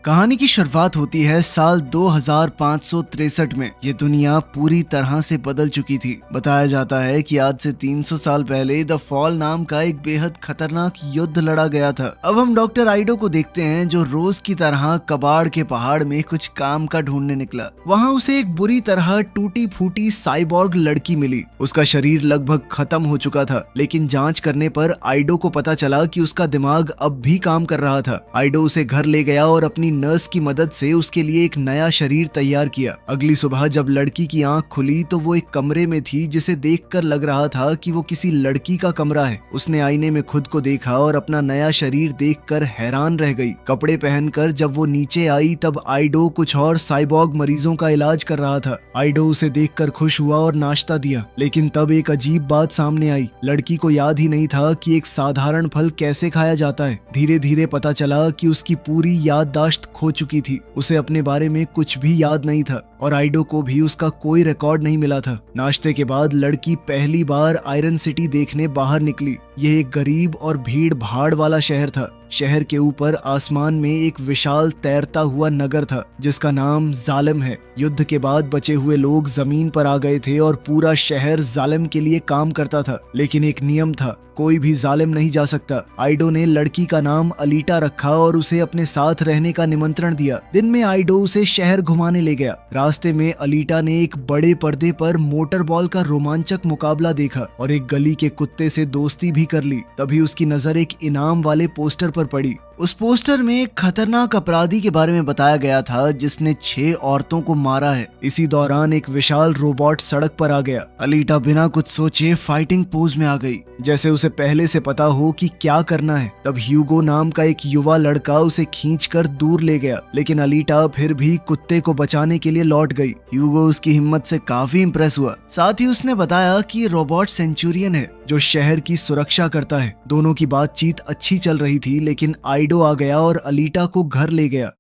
कहानी की शुरुआत होती है साल 2563 में। ये दुनिया पूरी तरह से बदल चुकी थी। बताया जाता है कि आज से 300 साल पहले द फॉल नाम का एक बेहद खतरनाक युद्ध लड़ा गया था। अब हम डॉक्टर आइडो को देखते हैं जो रोज की तरह कबाड़ के पहाड़ में कुछ काम का ढूंढने निकला। वहाँ उसे एक बुरी तरह टूटी फूटी साइबॉर्ग लड़की मिली। उसका शरीर लगभग खत्म हो चुका था, लेकिन जांच करने पर आइडो को पता चला कि उसका दिमाग अब भी काम कर रहा था। आइडो उसे घर ले गया और अपनी नर्स की मदद से उसके लिए एक नया शरीर तैयार किया। अगली सुबह जब लड़की की आंख खुली तो वो एक कमरे में थी जिसे देखकर लग रहा था कि वो किसी लड़की का कमरा है। उसने आईने में खुद को देखा और अपना नया शरीर देखकर हैरान रह गई। कपड़े पहनकर जब वो नीचे आई तब आइडो कुछ और साइबॉर्ग मरीजों का इलाज कर रहा था। आइडो उसे देखकर खुश हुआ और नाश्ता दिया, लेकिन तब एक अजीब बात सामने आई। लड़की को याद ही नहीं था कि एक साधारण फल कैसे खाया जाता है। धीरे धीरे पता चला कि उसकी पूरी याददाश्त खो चुकी थी। उसे अपने बारे में कुछ भी याद नहीं था और आइडो को भी उसका कोई रिकॉर्ड नहीं मिला था। नाश्ते के बाद लड़की पहली बार आयरन सिटी देखने बाहर निकली। यह एक गरीब और भीड़ भाड़ वाला शहर था। शहर के ऊपर आसमान में एक विशाल तैरता हुआ नगर था जिसका नाम जालिम है। युद्ध के बाद बचे हुए लोग जमीन पर आ गए थे और पूरा शहर जालिम के लिए काम करता था, लेकिन एक नियम था, कोई भी जालिम नहीं जा सकता। आइडो ने लड़की का नाम अलीटा रखा और उसे अपने साथ रहने का निमंत्रण दिया। दिन में आइडो उसे शहर घुमाने ले गया। रास्ते में अलीटा ने एक बड़े पर्दे पर मोटर बॉल का रोमांचक मुकाबला देखा और एक गली के कुत्ते से दोस्ती भी कर ली। तभी उसकी नजर एक इनाम वाले पोस्टर पर पड़ी। उस पोस्टर में एक खतरनाक अपराधी के बारे में बताया गया था जिसने 6 औरतों को मारा है। इसी दौरान एक विशाल रोबोट सड़क पर आ गया। अलीटा बिना कुछ सोचे फाइटिंग पोज में आ गई, जैसे उसे पहले से पता हो कि क्या करना है। तब ह्यूगो नाम का एक युवा लड़का उसे खींचकर दूर ले गया, लेकिन अलीटा फिर भी कुत्ते को बचाने के लिए लौट गई। ह्यूगो उसकी हिम्मत से काफी इंप्रेस हुआ। साथ ही उसने बताया कि ये रोबोट सेंचुरियन है जो शहर की सुरक्षा करता है। दोनों की बातचीत अच्छी चल रही थी, लेकिन आइडो आ गया और अलीटा को घर ले गया।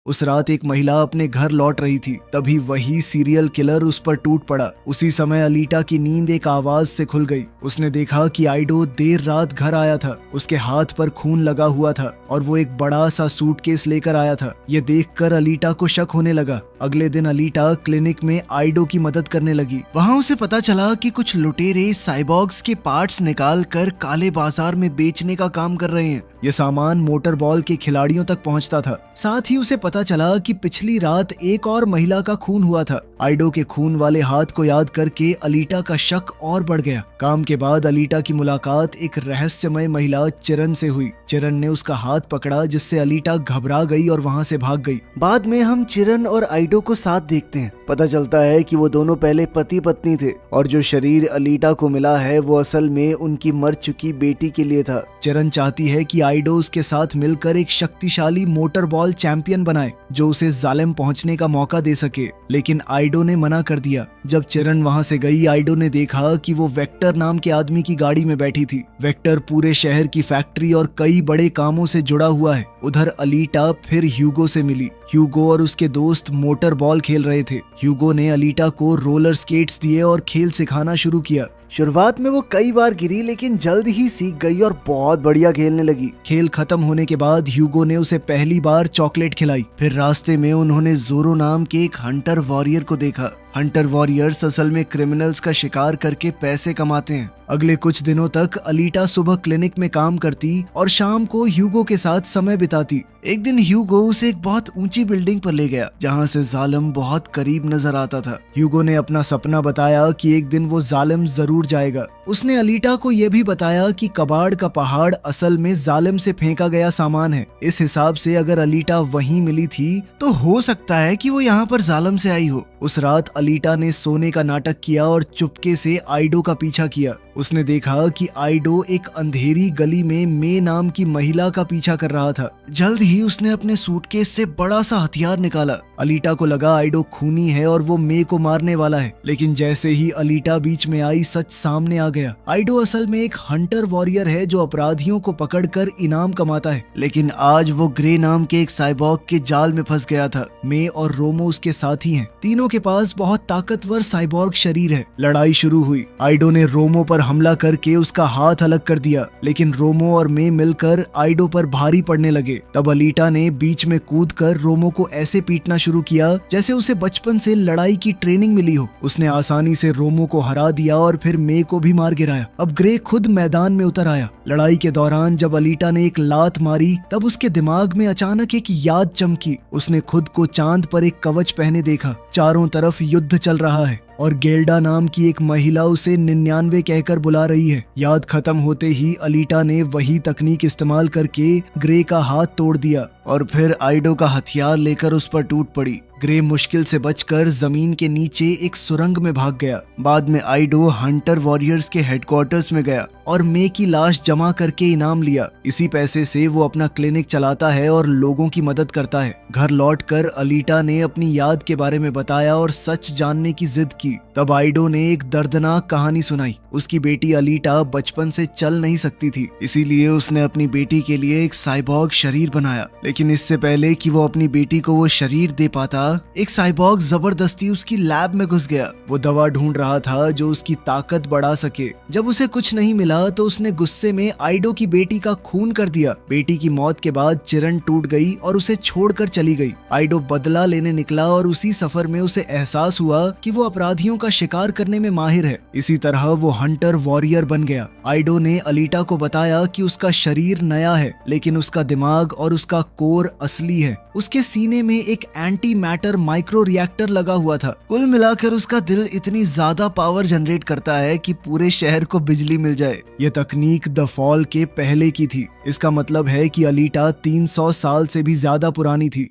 उस रात एक महिला अपने घर लौट रही थी, तभी वही सीरियल किलर उस पर टूट पड़ा। उसी समय अलीटा की नींद एक आवाज से खुल गई। उसने देखा कि आइडो देर रात घर आया था। उसके हाथ पर खून लगा हुआ था और वो एक बड़ा सा सूटकेस लेकर आया था। ये देखकर अलीटा को शक होने लगा। अगले दिन अलीटा क्लिनिक में आइडो की मदद करने लगी। वहाँ उसे पता चला कि कुछ लुटेरे साइबॉर्ग्स के पार्ट्स निकाल कर काले बाजार में बेचने का काम कर रहे हैं। ये सामान मोटर बॉल के खिलाड़ियों तक पहुँचता था। साथ ही उसे पता चला कि पिछली रात एक और महिला का खून हुआ था। आइडो के खून वाले हाथ को याद करके अलीटा का शक और बढ़ गया। काम के बाद अलीटा की मुलाकात एक रहस्यमय महिला चिरन से हुई। चिरन ने उसका हाथ पकड़ा, जिससे अलीटा घबरा गई और वहाँ से भाग गई। बाद में हम चिरन और आइडो को साथ देखते हैं। पता चलता है कि वो दोनों पहले पति पत्नी थे और जो शरीर अलीटा को मिला है वो असल में उनकी मर चुकी बेटी के लिए था। चिरन चाहती है कि आइडो उसके साथ मिलकर एक शक्तिशाली मोटर बॉल चैंपियन बनाए जो उसे जालिम पहुंचने का मौका दे सके, लेकिन आइडो ने मना कर दिया। जब चिरन वहां से गई, आइडो ने देखा कि वो वेक्टर नाम के आदमी की गाड़ी में बैठी थी। वेक्टर पूरे शहर की फैक्ट्री और कई बड़े कामों से जुड़ा हुआ है। उधर अलीटा फिर ह्यूगो से मिली। ह्यूगो और उसके दोस्त मोटर बॉल खेल रहे थे। ह्यूगो ने अलीटा को रोलर स्केट्स दिए और खेल सिखाना शुरू किया। शुरुआत में वो कई बार गिरी, लेकिन जल्द ही सीख गई और बहुत बढ़िया खेलने लगी। खेल खत्म होने के बाद ह्यूगो ने उसे पहली बार चॉकलेट खिलाई। फिर रास्ते में उन्होंने जोरो नाम के एक हंटर वॉरियर को देखा। हंटर वॉरियर्स असल में क्रिमिनल्स का शिकार करके पैसे कमाते हैं। अगले कुछ दिनों तक अलीटा सुबह क्लिनिक में काम करती और शाम को ह्यूगो के साथ समय बिताती। एक दिन ह्यूगो उसे एक बहुत ऊंची बिल्डिंग पर ले गया जहां से जालिम बहुत करीब नजर आता था। ह्यूगो ने अपना सपना बताया कि एक दिन वो जालिम जरूर जाएगा। उसने अलीटा को यह भी बताया कि कबाड़ का पहाड़ असल में जालिम से फेंका गया सामान है। इस हिसाब से अगर अलीटा वहीं मिली थी तो हो सकता है कि वो यहाँ पर जालिम से आई हो। उस रात अलीटा ने सोने का नाटक किया और चुपके से आइडो का पीछा किया। उसने देखा कि आइडो एक अंधेरी गली में मे नाम की महिला का पीछा कर रहा था। जल्द ही उसने अपने सूटकेस से बड़ा सा हथियार निकाला। अलीटा को लगा आइडो खूनी है और वो मे को मारने वाला है, लेकिन जैसे ही अलीटा बीच में आई सच सामने आ गया। आइडो असल में एक हंटर वॉरियर है जो अपराधियों को पकड़कर इनाम कमाता है, लेकिन आज वो ग्रे नाम के एक साइबॉर्ग के जाल में फंस गया था। मे और रोमो उसके साथी हैं। तीनों के पास बहुत ताकतवर साइबॉर्ग शरीर है। लड़ाई शुरू हुई। आइडो ने रोमो पर हमला करके उसका हाथ अलग कर दिया, लेकिन रोमो और मे मिलकर आइडो पर भारी पड़ने लगे। तब अलीटा ने बीच में कूदकर रोमो को ऐसे पीटना शुरू किया जैसे उसे बचपन से लड़ाई की ट्रेनिंग मिली हो। उसने आसानी से रोमो को हरा दिया और फिर मे को भी मार गिराया। अब ग्रे खुद मैदान में उतर आया। लड़ाई के दौरान जब अलीटा ने एक लात मारी तब उसके दिमाग में अचानक एक याद चमकी। उसने खुद को चांद पर एक कवच पहने देखा। चारों तरफ युद्ध चल रहा है और गेल्डा नाम की एक महिला उसे 99 कहकर बुला रही है। याद खत्म होते ही अलीटा ने वही तकनीक इस्तेमाल करके ग्रे का हाथ तोड़ दिया और फिर आइडो का हथियार लेकर उस पर टूट पड़ी। ग्रे मुश्किल से बचकर जमीन के नीचे एक सुरंग में भाग गया। बाद में आइडो हंटर वॉरियर्स के हेडक्वार्टर्स में गया और मे की लाश जमा करके इनाम लिया। इसी पैसे से वो अपना क्लिनिक चलाता है और लोगों की मदद करता है। घर लौटकर अलीटा ने अपनी याद के बारे में बताया और सच जानने की जिद की। तब आइडो ने एक दर्दनाक कहानी सुनाई। उसकी बेटी अलीटा बचपन से चल नहीं सकती थी, इसीलिए उसने अपनी बेटी के लिए एक साइबॉर्ग शरीर बनाया। लेकिन इससे पहले कि वो अपनी बेटी को वो शरीर दे पाता, एक साइबॉर्ग जबरदस्ती उसकी लैब में घुस गया। वो दवा ढूंढ रहा था जो उसकी ताकत बढ़ा सके। जब उसे कुछ नहीं मिला तो उसने गुस्से में आइडो की बेटी का खून कर दिया। बेटी की मौत के बाद चिरन टूट गई और उसे छोड़कर चली गई। आइडो बदला लेने निकला और उसी सफर में उसे एहसास हुआ कि वो अपराधियों का शिकार करने में माहिर है। इसी तरह वो हंटर वॉरियर बन गया। आइडो ने अलीटा को बताया कि उसका शरीर नया है, लेकिन उसका दिमाग और उसका कोर असली है। उसके सीने में एक एंटी मैटर माइक्रो रिएक्टर लगा हुआ था। कुल मिलाकर उसका दिल इतनी ज्यादा पावर जनरेट करता है कि पूरे शहर को बिजली मिल जाए। यह तकनीक द फॉल के पहले की थी। इसका मतलब है कि अलीटा 300 साल से भी ज्यादा पुरानी थी।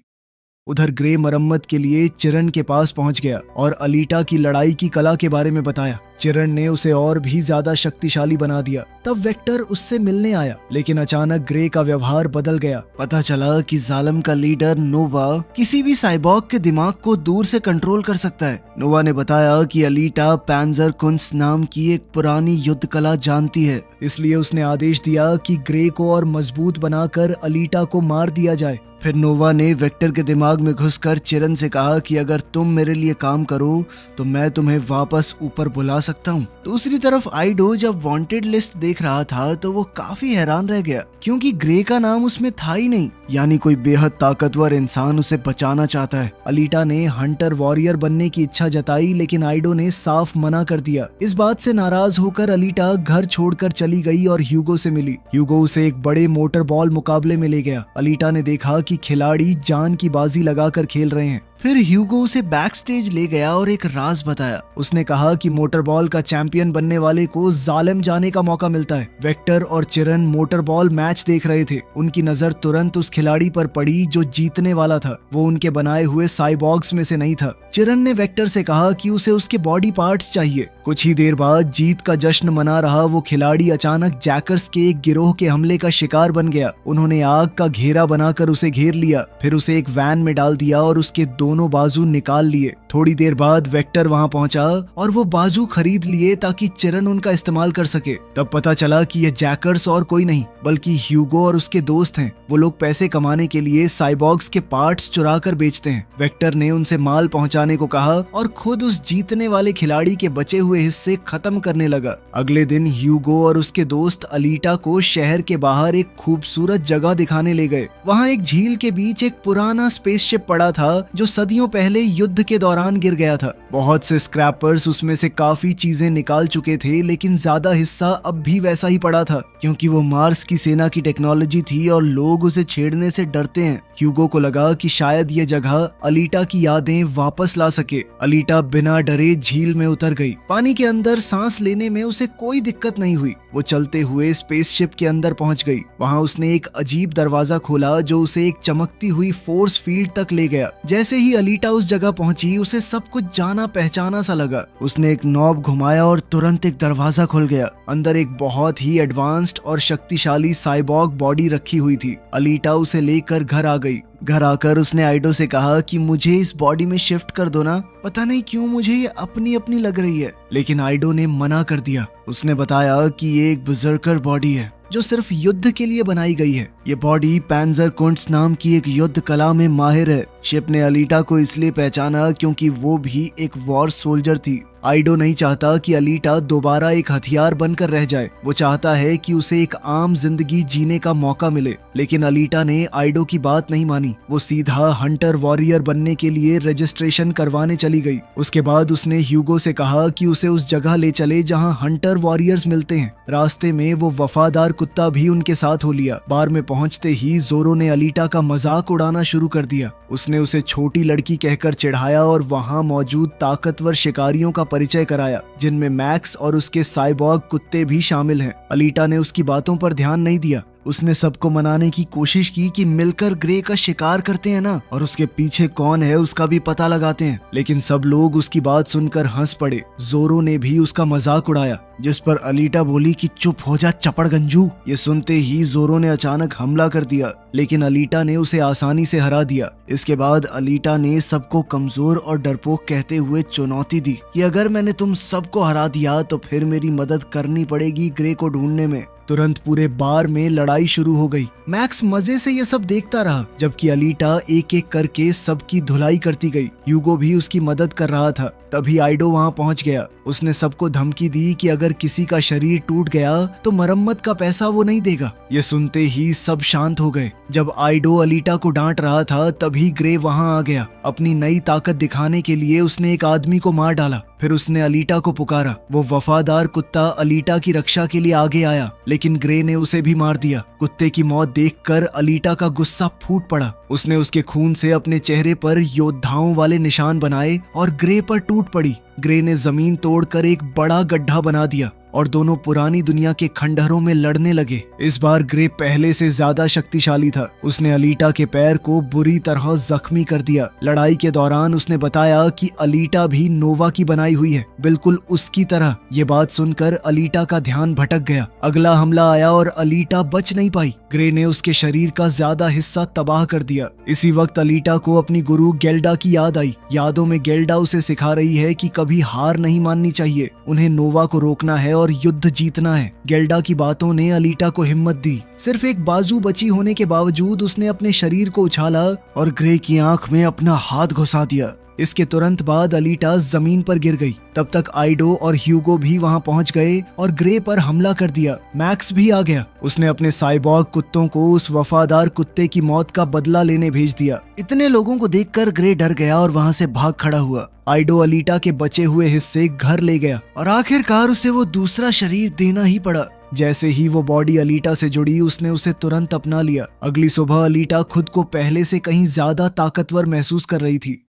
उधर ग्रे मरम्मत के लिए चिरन के पास पहुंच गया और अलीटा की लड़ाई की कला के बारे में बताया। चिरन ने उसे और भी ज्यादा शक्तिशाली बना दिया। तब वेक्टर उससे मिलने आया, लेकिन अचानक ग्रे का व्यवहार बदल गया। पता चला कि जालिम का लीडर नोवा किसी भी साइबॉर्ग के दिमाग को दूर से कंट्रोल कर सकता है। नोवा ने बताया कि अलीटा पैंजर कुंस नाम की एक पुरानी युद्ध कला जानती है, इसलिए उसने आदेश दिया कि ग्रे को और मजबूत बनाकर अलीटा को मार दिया जाए। फिर नोवा ने वेक्टर के दिमाग में घुसकर चिरन से कहा कि अगर तुम मेरे लिए काम करो तो मैं तुम्हें वापस ऊपर बुला सकता हूँ। दूसरी तरफ आइडो जब वांटेड लिस्ट देख रहा था तो वो काफी हैरान रह गया, क्योंकि ग्रे का नाम उसमें था ही नहीं। यानी कोई बेहद ताकतवर इंसान उसे बचाना चाहता है। अलीटा ने हंटर वॉरियर बनने की इच्छा जताई, लेकिन आइडो ने साफ मना कर दिया। इस बात से नाराज होकर अलीटा घर छोड़कर चली गई और ह्यूगो से मिली। ह्यूगो उसे एक बड़े मोटर बॉल मुकाबले में ले गया। अलीटा ने देखा कि खिलाड़ी जान की बाजी लगाकर खेल रहे हैं। फिर ह्यूगो उसे बैक स्टेज ले गया और एक राज बताया। उसने कहा कि मोटरबॉल का चैंपियन बनने वाले को जालिम जाने का मौका मिलता है। वेक्टर और चिरन मोटरबॉल मैच देख रहे थे। उनकी नजर तुरंत उस खिलाड़ी पर पड़ी जो जीतने वाला था। वो उनके बनाए हुए साइबॉर्ग्स में से नहीं था। चिरन ने वेक्टर से कहा कि उसे उसके बॉडी पार्ट्स चाहिए। कुछ ही देर बाद जीत का जश्न मना रहा वो खिलाड़ी अचानक जैकर्स के एक गिरोह के हमले का शिकार बन गया। उन्होंने आग का घेरा बनाकर उसे घेर लिया, फिर उसे एक वैन में डाल दिया और उसके दोनों बाजू निकाल लिए। थोड़ी देर बाद वेक्टर वहां पहुंचा और वो बाजू खरीद लिए ताकि चिरन उनका इस्तेमाल कर सके। तब पता चला कि ये जैकर्स और कोई नहीं बल्कि ह्यूगो और उसके दोस्त हैं। वो लोग पैसे कमाने के लिए साइबॉर्ग्स के पार्ट्स चुरा कर बेचते हैं। वेक्टर ने उनसे माल पहुंचाने को कहा और खुद उस जीतने वाले खिलाड़ी के बचे हुए हिस्से खत्म करने लगा। अगले दिन ह्यूगो और उसके दोस्त अलीटा को शहर के बाहर एक खूबसूरत जगह दिखाने ले गए। वहाँ एक झील के बीच एक पुराना स्पेसशिप पड़ा था जो सदियों पहले युद्ध के दौरान गिर गया था। बहुत से स्क्रैपर्स उसमें से काफी चीजें निकाल चुके थे, लेकिन ज्यादा हिस्सा अब भी वैसा ही पड़ा था, क्योंकि वो मार्स की सेना की टेक्नोलॉजी थी और लोग उसे छेड़ने से डरते हैं। ह्यूगो को लगा कि शायद ये जगह अलीटा की यादें वापस ला सके। अलीटा बिना डरे झील में उतर गई। पानी के अंदर सांस लेने में उसे कोई दिक्कत नहीं हुई। वो चलते हुए स्पेसशिप के अंदर पहुंच गई। वहां उसने एक अजीब दरवाजा खोला जो उसे एक चमकती हुई फोर्स फील्ड तक ले गया। जैसे ही अलीटा उस जगह पहुंची उसे सब कुछ जाना पहचाना सा लगा। उसने एक नॉब घुमाया और तुरंत एक दरवाजा खुल गया। अंदर एक बहुत ही एडवांस्ड और शक्तिशाली साइबॉर्ग बॉडी रखी हुई थी। अलीटा उसे लेकर घर आ गई। घर आकर उसने आइडो से कहा कि मुझे इस बॉडी में शिफ्ट कर दो ना, पता नहीं क्यों मुझे ये अपनी अपनी लग रही है। लेकिन आइडो ने मना कर दिया। उसने बताया कि ये एक बर्जर्कर बॉडी है जो सिर्फ युद्ध के लिए बनाई गई है। ये बॉडी पैंजर कुंट्स नाम की एक युद्ध कला में माहिर है। शिप ने अलीटा को इसलिए पहचाना क्योंकि वो भी एक वॉर सोल्जर थी। आइडो नहीं चाहता कि अलीटा दोबारा एक हथियार बनकर रह जाए। वो चाहता है कि उसे एक आम जिंदगी जीने का मौका मिले। लेकिन अलीटा ने आइडो की बात नहीं मानी। वो सीधा हंटर वॉरियर बनने के लिए रजिस्ट्रेशन करवाने चली गई। उसके बाद उसने ह्यूगो से कहा कि उसे उस जगह ले चले जहां हंटर वॉरियर्स मिलते हैं। रास्ते में वो वफादार कुत्ता भी उनके साथ हो लिया। बार में पहुंचते ही जोरो ने अलीटा का मजाक उड़ाना शुरू कर दिया। उसने उसे छोटी लड़की कहकर चिढ़ाया और वहां मौजूद ताकतवर शिकारियों का परिचय कराया, जिनमें मैक्स और उसके साइबॉर्ग कुत्ते भी शामिल हैं। अलीटा ने उसकी बातों पर ध्यान नहीं दिया। उसने सबको मनाने की कोशिश की कि मिलकर ग्रे का शिकार करते हैं ना, और उसके पीछे कौन है उसका भी पता लगाते हैं। लेकिन सब लोग उसकी बात सुनकर हंस पड़े। जोरो ने भी उसका मजाक उड़ाया, जिस पर अलीटा बोली कि चुप हो जा चपड़गंजू। ये सुनते ही जोरो ने अचानक हमला कर दिया, लेकिन अलीटा ने उसे आसानी से हरा दिया। इसके बाद अलीटा ने सबको कमजोर और डरपोक कहते हुए चुनौती दी कि अगर मैंने तुम सबको हरा दिया तो फिर मेरी मदद करनी पड़ेगी ग्रे को ढूंढने में। तुरंत पूरे बार में लड़ाई शुरू हो गई। मैक्स मजे से ये सब देखता रहा, जबकि अलीटा एक एक करके सबकी धुलाई करती गई। ह्यूगो भी उसकी मदद कर रहा था। तभी आइडो वहां पहुंच गया। उसने सबको धमकी दी कि अगर किसी का शरीर टूट गया तो मरम्मत का पैसा वो नहीं देगा। ये सुनते ही सब शांत हो गए। जब आइडो अलीटा को डांट रहा था तभी ग्रे वहां आ गया। अपनी नई ताकत दिखाने के लिए उसने एक आदमी को मार डाला। फिर उसने अलीटा को पुकारा। वो वफादार कुत्ता अलीटा की रक्षा के लिए आगे आया, लेकिन ग्रे ने उसे भी मार दिया। कुत्ते की मौत देखकर अलीटा का गुस्सा फूट पड़ा। उसने उसके खून से अपने चेहरे पर योद्धाओं वाले निशान बनाए और ग्रे पर टूट पड़ी। ग्रे ने जमीन तोड़कर एक बड़ा गड्ढा बना दिया और दोनों पुरानी दुनिया के खंडहरों में लड़ने लगे। इस बार ग्रे पहले से ज्यादा शक्तिशाली था। उसने अलीटा के पैर को बुरी तरह जख्मी कर दिया। लड़ाई के दौरान उसने बताया कि अलीटा भी नोवा की बनाई हुई है, बिल्कुल उसकी तरह। ये बात सुनकर अलीटा का ध्यान भटक गया। अगला हमला आया और अलीटा बच नहीं पाई। ग्रे ने उसके शरीर का ज्यादा हिस्सा तबाह कर दिया। इसी वक्त अलीटा को अपनी गुरु गेल्डा की याद आई। यादों में गेल्डा उसे सिखा रही है कि कभी हार नहीं माननी चाहिए, उन्हें नोवा को रोकना है और युद्ध जीतना है। गेल्डा की बातों ने अलीटा को हिम्मत दी। सिर्फ एक बाजू बची होने के बावजूद उसने अपने शरीर को उछाला और ग्रे की आंख में अपना हाथ घुसा दिया। इसके तुरंत बाद अलीटा जमीन पर गिर गई। तब तक आइडो और ह्यूगो भी वहां पहुंच गए और ग्रे पर हमला कर दिया। मैक्स भी आ गया। उसने अपने साइबॉर्ग कुत्तों को उस वफादार कुत्ते की मौत का बदला लेने भेज दिया। इतने लोगों को देखकर ग्रे डर गया और वहां से भाग खड़ा हुआ। आइडो अलीटा के बचे हुए हिस्से घर ले गया और आखिरकार उसे वो दूसरा शरीर देना ही पड़ा। जैसे ही वो बॉडी अलीटा से जुड़ी उसने उसे तुरंत अपना लिया। अगली सुबह अलीटा खुद को पहले से कहीं ज्यादा ताकतवर महसूस कर रही थी।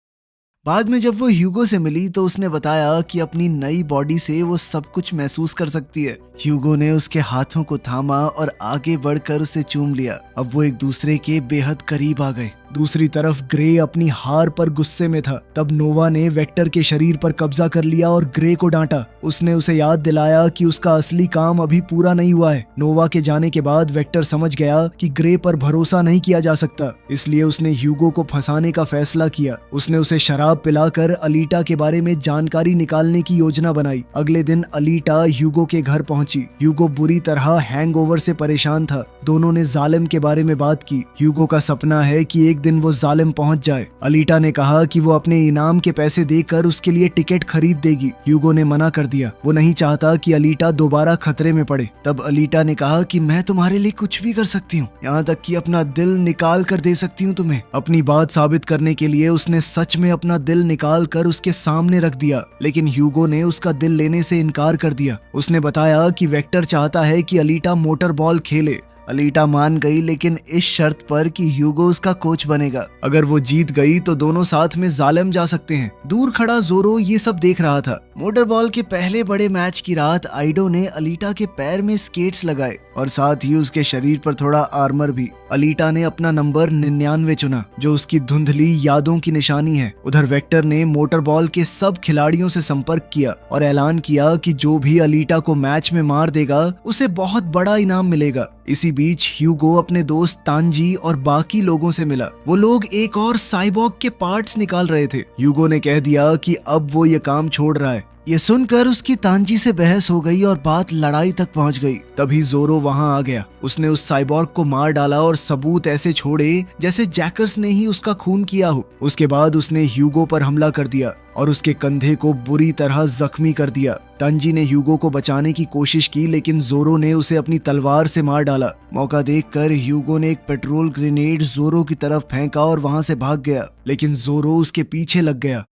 बाद में जब वो ह्यूगो से मिली तो उसने बताया कि अपनी नई बॉडी से वो सब कुछ महसूस कर सकती है। ह्यूगो ने उसके हाथों को थामा और आगे बढ़कर उसे चूम लिया। अब वो एक दूसरे के बेहद करीब आ गए। दूसरी तरफ ग्रे अपनी हार पर गुस्से में था। तब नोवा ने वेक्टर के शरीर पर कब्जा कर लिया और ग्रे को डांटा। उसने उसे याद दिलाया कि उसका असली काम अभी पूरा नहीं हुआ है। नोवा के जाने के बाद वेक्टर समझ गया कि ग्रे पर भरोसा नहीं किया जा सकता, इसलिए उसने ह्यूगो को फंसाने का फैसला किया। उसने उसे शराब पिलाकर अलीटा के बारे में जानकारी निकालने की योजना बनाई। अगले दिन अलीटा ह्यूगो के घर पहुंची। ह्यूगो बुरी तरह हैंगओवर से परेशान था। दोनों ने जालिम के बारे में बात की। ह्यूगो का सपना है कि एक दिन वो जालिम पहुंच जाए। अलीटा ने कहा कि वो अपने इनाम के पैसे देकर उसके लिए टिकट खरीद देगी। ह्यूगो ने मना कर दिया। वो नहीं चाहता कि अलीटा दोबारा खतरे में पड़े। तब अलीटा ने कहा कि मैं तुम्हारे लिए कुछ भी कर सकती हूँ, यहाँ तक कि अपना दिल निकाल कर दे सकती हूँ तुम्हें। अपनी बात साबित करने के लिए उसने सच में अपना दिल निकाल कर उसके सामने रख दिया, लेकिन ह्यूगो ने उसका दिल लेने से इनकार कर दिया। उसने बताया कि वेक्टर चाहता है कि अलीटा मोटर बॉल खेले। अलीटा मान गई, लेकिन इस शर्त पर कि ह्यूगो उसका कोच बनेगा। अगर वो जीत गई तो दोनों साथ में जालिम जा सकते हैं। दूर खड़ा जोरो ये सब देख रहा था। मोटर बॉल के पहले बड़े मैच की रात आइडो ने अलीटा के पैर में स्केट्स लगाए और साथ ही उसके शरीर पर थोड़ा आर्मर भी। अलीटा ने अपना नंबर 99 चुना, जो उसकी धुंधली यादों की निशानी है। उधर वेक्टर ने मोटर बॉल के सब खिलाड़ियों से संपर्क किया और ऐलान किया कि जो भी अलीटा को मैच में मार देगा उसे बहुत बड़ा इनाम मिलेगा। इसी बीच ह्यूगो अपने दोस्त तांजी और बाकी लोगों से मिला। वो लोग एक और साइबॉर्ग के पार्ट्स निकाल रहे थे। ह्यूगो ने कह दिया कि अब वो ये काम छोड़ रहा है। ये सुनकर उसकी तांजी से बहस हो गई और बात लड़ाई तक पहुंच गई। तभी जोरो वहां आ गया। उसने उस साइबॉर्ग को मार डाला और सबूत ऐसे छोड़े जैसे जैकर्स ने ही उसका खून किया हो। उसके बाद उसने ह्यूगो पर हमला कर दिया। और उसके कंधे को बुरी तरह जख्मी कर दिया। तंजी ने ह्यूगो को बचाने की कोशिश की, लेकिन जोरो ने उसे अपनी तलवार से मार डाला। मौका देखकर ह्यूगो ने एक पेट्रोल ग्रेनेड जोरो की तरफ फेंका और वहां से भाग गया, लेकिन जोरो उसके पीछे लग गया।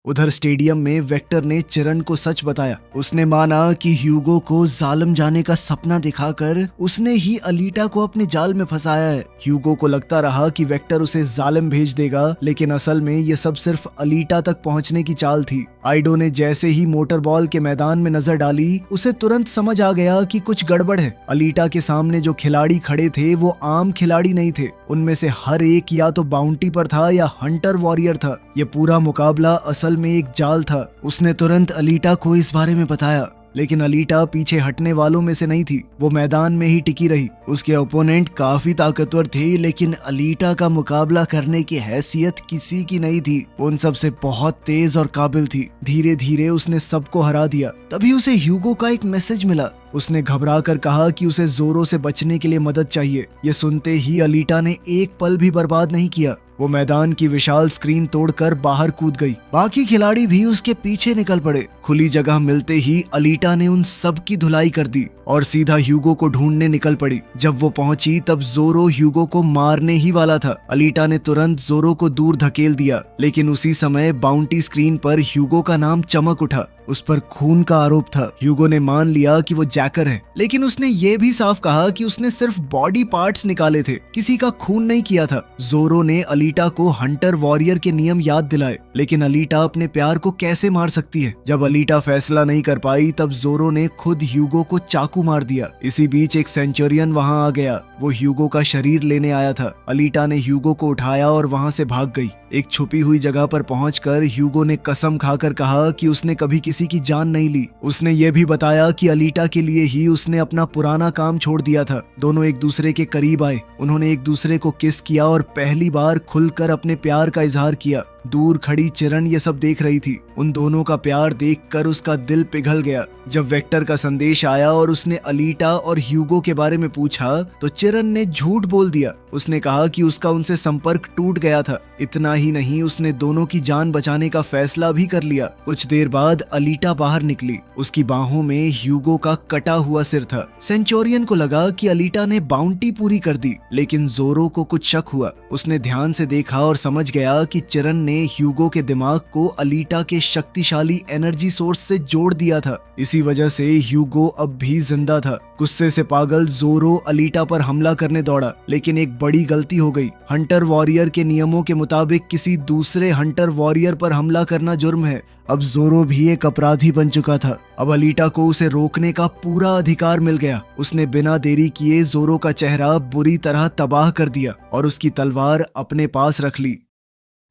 उधर स्टेडियम में वेक्टर ने चिरन को सच बताया। उसने माना कि ह्यूगो को जालिम जाने का सपना दिखाकर उसने ही अलीटा को अपने जाल में फंसाया है। ह्यूगो को लगता रहा कि वेक्टर उसे जालिम भेज देगा, लेकिन असल में ये सब सिर्फ अलीटा तक पहुंचने की चाल थी। आइडो ने जैसे ही मोटर बॉल के मैदान में नजर डाली, उसे तुरंत समझ आ गया कि कुछ गड़बड़ है। अलीटा के सामने जो खिलाड़ी खड़े थे वो आम खिलाड़ी नहीं थे। उनमें से हर एक या तो बाउंटी पर था या हंटर वॉरियर था। ये पूरा मुकाबला असल में एक जाल था। उसने तुरंत अलीटा को इस बारे में बताया, लेकिन अलीटा पीछे हटने वालों में से नहीं थी। वो मैदान में ही टिकी रही। उसके ओपोनेंट काफी ताकतवर थे, लेकिन अलीटा का मुकाबला करने की हैसियत किसी की नहीं थी। उन सब से बहुत तेज और काबिल थी। धीरे धीरे उसने सबको हरा दिया। तभी उसे ह्यूगो का एक मैसेज मिला। उसने घबरा कर कहा कि उसे जोरो से बचने के लिए मदद चाहिए। ये सुनते ही अलीटा ने एक पल भी बर्बाद नहीं किया। वो मैदान की विशाल स्क्रीन तोड़कर बाहर कूद गई। बाकी खिलाड़ी भी उसके पीछे निकल पड़े। खुली जगह मिलते ही अलीटा ने उन सब की धुलाई कर दी और सीधा ह्यूगो को ढूंढने निकल पड़ी। जब वो पहुंची तब जोरो ह्यूगो को मारने ही वाला था। अलीटा ने तुरंत जोरो को दूर धकेल दिया, लेकिन उसी समय बाउंटी स्क्रीन पर ह्यूगो का नाम चमक उठा। उस पर खून का आरोप था। ह्यूगो ने मान लिया कि वो जैकर है, लेकिन उसने ये भी साफ कहा कि उसने सिर्फ बॉडी पार्ट्स निकाले थे, किसी का खून नहीं किया था। जोरो ने अलीटा को हंटर वॉरियर के नियम याद दिलाए, लेकिन अलीटा अपने प्यार को कैसे मार सकती है। जब अलीटा फैसला नहीं कर पाई तब जोरो ने खुद ह्यूगो को चाकू मार दिया। इसी बीच एक सेंचुरियन वहां आ गया। वो ह्यूगो का शरीर लेने आया था। अलीटा ने ह्यूगो को उठाया और वहां से भाग गई। एक छुपी हुई जगह पर पहुंचकर ह्यूगो ने कसम खाकर कहा कि उसने कभी किसी की जान नहीं ली। उसने ये भी बताया कि अलीटा के लिए ही उसने अपना पुराना काम छोड़ दिया था। दोनों एक दूसरे के करीब आए। उन्होंने एक दूसरे को किस किया और पहली बार खुलकर अपने प्यार का इजहार किया। दूर खड़ी चिरन ये सब देख रही थी। उन दोनों का प्यार देखकर उसका दिल पिघल गया। जब वेक्टर का संदेश आया और उसने अलीटा और ह्यूगो के बारे में पूछा तो चिरन ने झूठ बोल दिया। उसने कहा कि उसका उनसे संपर्क टूट गया था। इतना ही नहीं, उसने दोनों की जान बचाने का फैसला भी कर लिया। कुछ देर बाद अलीटा बाहर निकली। उसकी बाहों में ह्यूगो का कटा हुआ सिर था। सेंचुरियन को लगा कि अलीटा ने बाउंटी पूरी कर दी, लेकिन जोरो को कुछ शक हुआ। उसने ध्यान से देखा और समझ गया कि चिरन ने ह्यूगो के दिमाग को अलीटा के शक्तिशाली एनर्जी सोर्स से जोड़ दिया था। इसी वजह से ह्यूगो अब भी जिंदा था। गुस्से से पागल जोरो अलीटा पर हमला करने दौड़ा, लेकिन एक बड़ी गलती हो गई। हंटर वॉरियर के नियमों के मुताबिक किसी दूसरे हंटर वॉरियर पर हमला करना जुर्म है। अब जोरो भी एक अपराधी बन चुका था। अब अलीटा को उसे रोकने का पूरा अधिकार मिल गया। उसने बिना देरी किए जोरो का चेहरा बुरी तरह तबाह कर दिया और उसकी तलवार अपने पास रख ली।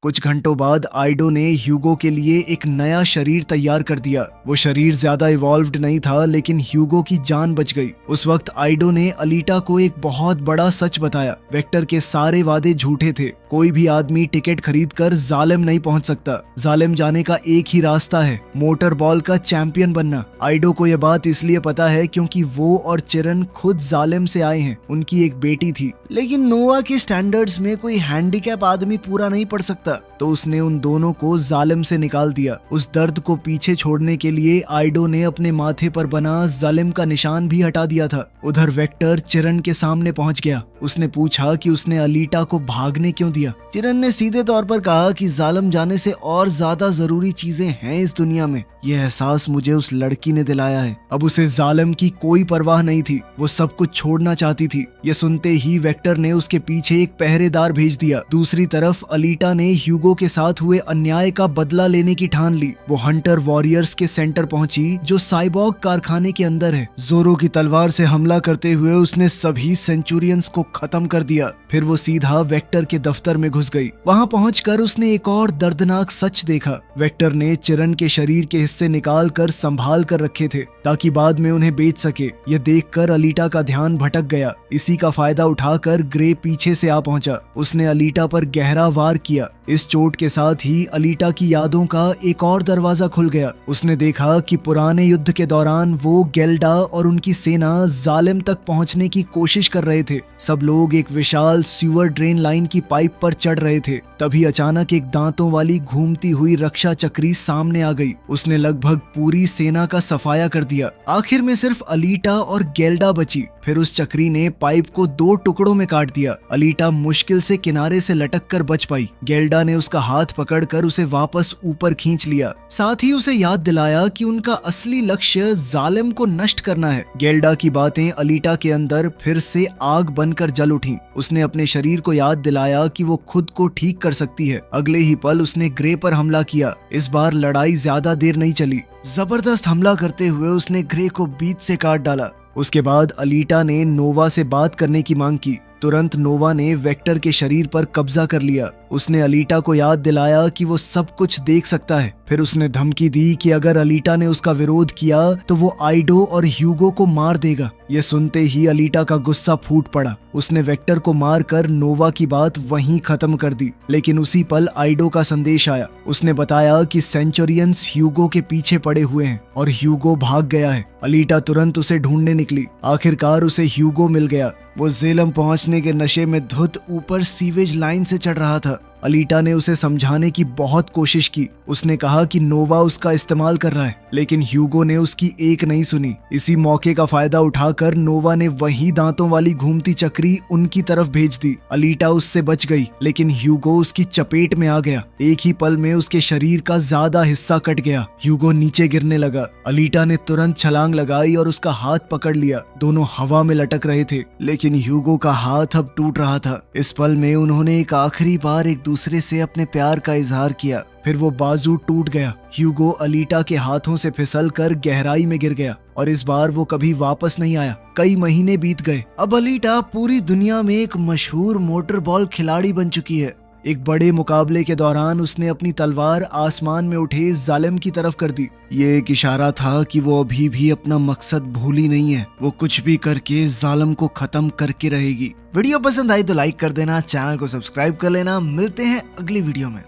कुछ घंटों बाद आइडो ने ह्यूगो के लिए एक नया शरीर तैयार कर दिया। वो शरीर ज्यादा इवॉल्व्ड नहीं था, लेकिन ह्यूगो की जान बच गई। उस वक्त आइडो ने अलीटा को एक बहुत बड़ा सच बताया। वेक्टर के सारे वादे झूठे थे। कोई भी आदमी टिकट खरीद कर जालिम नहीं पहुंच सकता। जालिम जाने का एक ही रास्ता है, मोटर बॉल का चैंपियन बनना। आइडो को यह बात इसलिए पता है क्योंकि वो और चिरन खुद जालिम से आए हैं। उनकी एक बेटी थी, लेकिन नोवा के स्टैंडर्ड्स में कोई हैंडीकैप आदमी पूरा नहीं पढ़ सकता, तो उसने उन दोनों को जालिम से निकाल दिया। उस दर्द को पीछे छोड़ने के लिए आइडो ने अपने माथे पर बना जालिम का निशान भी हटा दिया था। उधर वेक्टर चिरन के सामने पहुंच गया। उसने पूछा कि उसने अलीटा को भागने क्यों दिया। चिरन ने सीधे तौर पर कहा कि जालिम जाने से और ज्यादा जरूरी चीजें हैं इस दुनिया में। यह एहसास मुझे उस लड़की ने दिलाया है। अब उसे जालिम की कोई परवाह नहीं थी। वो सब कुछ छोड़ना चाहती थी। ये सुनते ही वेक्टर ने उसके पीछे एक पहरेदार भेज दिया। दूसरी तरफ अलीटा ने ह्यूगो के साथ हुए अन्याय का बदला लेने की ठान ली। वो हंटर वॉरियर्स के सेंटर पहुंची, जो साइबॉग कारखाने के अंदर है। जोरो की तलवार से हमला करते हुए उसने सभी सेंचुरियंस को खत्म कर दिया। फिर वो सीधा वेक्टर के दफ्तर में घुस गई। वहां पहुंचकर उसने एक और दर्दनाक सच देखा। वेक्टर ने चिरन के शरीर के हिस्से निकाल कर संभाल कर रखे थे ताकि बाद में उन्हें बेच सके। यह देखकर अलीटा का ध्यान भटक गया। इसी का फायदा उठाकर ग्रे पीछे से आ पहुंचा। उसने अलीटा पर गहरा वार किया। इस चोट के साथ ही अलीटा की यादों का एक और दरवाजा खुल गया। उसने देखा कि पुराने युद्ध के दौरान वो गेल्डा और उनकी सेना जालिम तक पहुंचने की कोशिश कर रहे थे। सब लोग एक विशाल सीवर ड्रेन लाइन की पाइप पर चढ़ रहे थे। तभी अचानक एक दांतों वाली घूमती हुई रक्षा चक्री सामने आ गई। उसने लगभग पूरी सेना का सफाया कर दिया। आखिर में सिर्फ अलीटा और गेल्डा बची। फिर उस चक्री ने पाइप को 2 टुकड़ों में काट दिया। अलीटा मुश्किल से किनारे से लटक कर बच पाई। गेल्डा ने उसका हाथ पकड़कर उसे वापस ऊपर खींच लिया, साथ ही उसे याद दिलाया कि उनका असली लक्ष्य जालिम को नष्ट करना है। गेल्डा की बातें अलीटा के अंदर फिर से आग बनकर जल उठी। उसने अपने शरीर को याद दिलाया कि वो खुद को ठीक कर सकती है। अगले ही पल उसने ग्रे पर हमला किया। इस बार लड़ाई ज्यादा देर नहीं चली। जबरदस्त हमला करते हुए उसने ग्रे को बीच से काट डाला। उसके बाद अलीटा ने नोवा से बात करने की मांग की। तुरंत नोवा ने वेक्टर के शरीर पर कब्जा कर लिया। उसने अलीटा को याद दिलाया कि वो सब कुछ देख सकता है। फिर उसने धमकी दी कि अगर अलीटा ने उसका विरोध किया तो वो आइडो और ह्यूगो को मार देगा। ये सुनते ही अलीटा का गुस्सा फूट पड़ा। उसने वेक्टर को मारकर नोवा की बात वहीं खत्म कर दी। लेकिन उसी पल आइडो का संदेश आया। उसने बताया कि सेंचुरियंस ह्यूगो के पीछे पड़े हुए हैं और ह्यूगो भाग गया है। अलीटा तुरंत उसे ढूंढने निकली। आखिरकार उसे ह्यूगो मिल गया। वो जेलम पहुंचने के नशे में धुत ऊपर सीवेज लाइन से चढ़ रहा था। अलीटा ने उसे समझाने की बहुत कोशिश की। उसने कहा कि नोवा उसका इस्तेमाल कर रहा है, लेकिन ह्यूगो ने उसकी एक नहीं सुनी। इसी मौके का फायदा उठाकर नोवा ने वही दांतों वाली घूमती चक्री उनकी तरफ भेज दी। अलीटा उससे बच गई, लेकिन ह्यूगो उसकी चपेट में आ गया। एक ही पल में उसके शरीर का ज्यादा हिस्सा कट गया। ह्यूगो नीचे गिरने लगा। अलीटा ने तुरंत छलांग लगाई और उसका हाथ पकड़ लिया। दोनों हवा में लटक रहे थे, लेकिन ह्यूगो का हाथ अब टूट रहा था। इस पल में उन्होंने एक आखिरी बार एक दूसरे से अपने प्यार का इजहार किया। फिर वो बाजू टूट गया। ह्यूगो अलीटा के हाथों से फिसलकर गहराई में गिर गया और इस बार वो कभी वापस नहीं आया। कई महीने बीत गए। अब अलीटा पूरी दुनिया में एक मशहूर मोटर बॉल खिलाड़ी बन चुकी है। एक बड़े मुकाबले के दौरान उसने अपनी तलवार आसमान में उठे जालिम की तरफ कर दी। ये एक इशारा था कि वो अभी भी अपना मकसद भूली नहीं है। वो कुछ भी करके जालिम को खत्म करके रहेगी। वीडियो पसंद आई तो लाइक कर देना, चैनल को सब्सक्राइब कर लेना। मिलते हैं अगली वीडियो में।